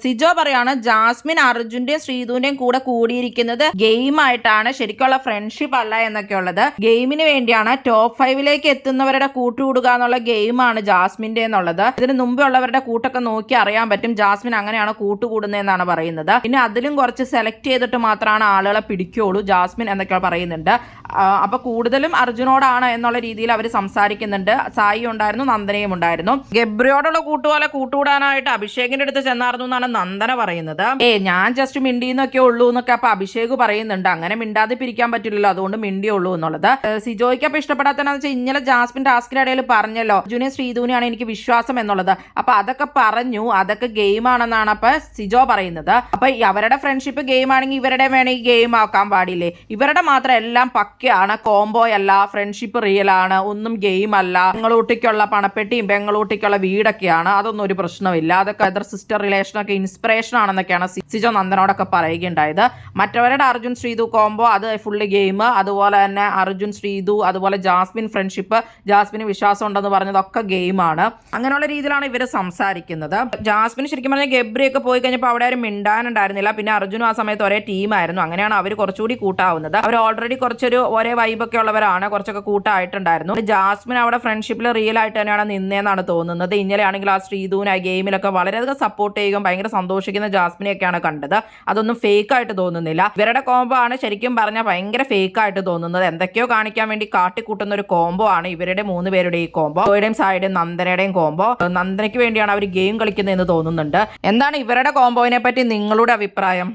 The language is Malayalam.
സിജോ പറയാണ് ജാസ്മിൻ അർജുന്റെയും ശ്രീധുവിന്റെയും കൂടെ കൂടിയിരിക്കുന്നത് ഗെയിം ആയിട്ടാണ്, ശരിക്കുള്ള ഫ്രണ്ട്ഷിപ്പ് അല്ല എന്നൊക്കെ ഉള്ളത്. ഗെയിമിന് വേണ്ടിയാണ്, ടോപ്പ് 5ലേക്ക് എത്തുന്നവരുടെ കൂട്ടുകൂടുക എന്നുള്ള ഗെയിമാണ് ജാസ്മിന്റെ എന്നുള്ളത്. ഇതിന് മുമ്പേ ഉള്ളവരുടെ കൂട്ടൊക്കെ നോക്കി അറിയാൻ പറ്റും ജാസ്മിൻ അങ്ങനെയാണ് കൂട്ടുകൂടുന്നതെന്നാണ് പറയുന്നത്. പിന്നെ അതിലും കുറച്ച് സെലക്ട് ചെയ്തിട്ട് മാത്രമാണ് ആളുകളെ പിടിക്കുള്ളൂ ജാസ്മിൻ എന്നൊക്കെ പറയുന്നുണ്ട്. അപ്പൊ കൂടുതലും അർജുനോടാണ് എന്നുള്ള രീതിയിൽ അവർ സംസാരിക്കുന്നുണ്ട്. സായി ഉണ്ടായിരുന്നു, നന്ദനയും ഉണ്ടായിരുന്നു. ഗബ്രിയോടുള്ള കൂട്ടുകൂടാനായിട്ട് അഭിഷേകിന്റെ അടുത്ത് ചെന്നായിരുന്നു എന്നാണ് നന്ദന പറയുന്നത്. ഞാൻ ജസ്റ്റ് മിണ്ടിന്നൊക്കെ ഉള്ളൂ എന്നൊക്കെ അപ്പൊ അഭിഷേക് പറയുന്നുണ്ട്. അങ്ങനെ മിണ്ടാതെ പിരിക്കാൻ പറ്റില്ലല്ലോ, അതുകൊണ്ട് മിണ്ടിയുള്ളൂ എന്നുള്ളത്. സിജോയ്ക്ക് അപ്പൊ ഇഷ്ടപ്പെടാത്തതെന്ന് വെച്ചാൽ ഇന്നലെ ജാസ്മിൻ ടാസ്കിന്റെ ഇടയിൽ പറഞ്ഞല്ലോ അർജുനെ ശ്രീധുവിനെയാണ് എനിക്ക് വിശ്വാസം എന്നുള്ളത്. അപ്പൊ അതൊക്കെ പറഞ്ഞു, അതൊക്കെ ഗെയിം ആണെന്നാണ് അപ്പൊ സിജോ പറയുന്നത്. അപ്പൊ അവരുടെ ഫ്രണ്ട്ഷിപ്പ് ഗെയിം ആണെങ്കിൽ ഇവരുടെ വേണമെങ്കിൽ ഗെയിം ആക്കാൻ പാടില്ലേ? ഇവരുടെ മാത്രം എല്ലാം പക്കയാണ്, കോംബോ അല്ല, ഫ്രണ്ട്ഷിപ്പ് റിയൽ ആണ്, ഒന്നും ഗെയിം അല്ല, ബംഗളൂട്ടിക്കുള്ള പണപ്പെട്ടിയും ബംഗളൂട്ടിക്കുള്ള വീടൊക്കെയാണ്, അതൊന്നും ഒരു പ്രശ്നമില്ല, അതൊക്കെ എതിർ സിസ്റ്റർ റിലേഷനൊക്കെ ഇൻസ്പിറേഷൻ ആണെന്നൊക്കെയാണ് സിജോ നന്ദനോടൊക്കെ പറയുകയുണ്ടായത്. മറ്റവരുടെ അർജുൻ ശ്രീധു കോംബോ അത് ഫുള്ള് ഗെയിം, അതുപോലെ തന്നെ അർജുൻ ശ്രീധു അതുപോലെ ജാസ്മിൻ ഫ്രണ്ട്ഷിപ്പ്, ജാസ്മിന് വിശ്വാസം ഉണ്ടെന്ന് പറഞ്ഞതൊക്കെ ഗെയിമാണ്. അങ്ങനെയുള്ള രീതിയിലാണ് ഇവർ സംസാരിക്കുന്നത്. ജാസ്മിന് ശരിക്കും പറഞ്ഞാൽ ഗബ്രിയൊക്കെ പോയി കഴിഞ്ഞപ്പോൾ അവിടെ ആരും മിണ്ടാനുണ്ടായിരുന്നില്ല. പിന്നെ അർജുനും ആ സമയത്ത് ഒരേ ടീമായിരുന്നു. അങ്ങനെയാണ് അവർ കുറച്ചുകൂടി കൂട്ടാവുന്നത്. അവർ ഓൾറെഡി കുറച്ചൊരു ഒരേ വൈബൊക്കെ ഉള്ളവരാണ്, കുറച്ചൊക്കെ കൂട്ടായിട്ടുണ്ടായിരുന്നു. ജാസ്മിൻ അവിടെ ഫ്രണ്ട്ഷിപ്പിൽ റിയൽ ആയിട്ട് തന്നെയാണ് നിന്നേന്നാണ് തോന്നുന്നത്. ഇന്നലെ ആണെങ്കിൽ ആ ശ്രീധുവിന് ആ ഗെയിമിലൊക്കെ വളരെയധികം സപ്പോർട്ട് ചെയ്യുകയും ഭയങ്കര സന്തോഷിക്കുന്ന ജാസ്മിനെയൊക്കെയാണ് കണ്ടത്. അതൊന്നും ഫേക്ക് ആയിട്ട് തോന്നുന്നില്ല. ഇവരുടെ കോംബോ ആണ് ശരിക്കും പറഞ്ഞാൽ ഭയങ്കര ഫേക്ക് ആയിട്ട് തോന്നുന്നത്. എന്തൊക്കെയോ കാണിക്കാൻ വേണ്ടി കാട്ടിക്കൂട്ടുന്ന ഒരു കോംബോ ആണ് ഇവരുടെ 3 പേരുടെ ഈ കോംബോ. സോയുടെയും സായുടെയും നന്ദനയുടെയും കോംബോ. നന്ദനയ്ക്ക് വേണ്ടിയാണ് അവർ ഗെയിം കളിക്കുന്നതെന്ന് തോന്നുന്നുണ്ട്. എന്താണ് ഇവരുടെ കോംബോയിനെ പറ്റി നിങ്ങളുടെ അഭിപ്രായം?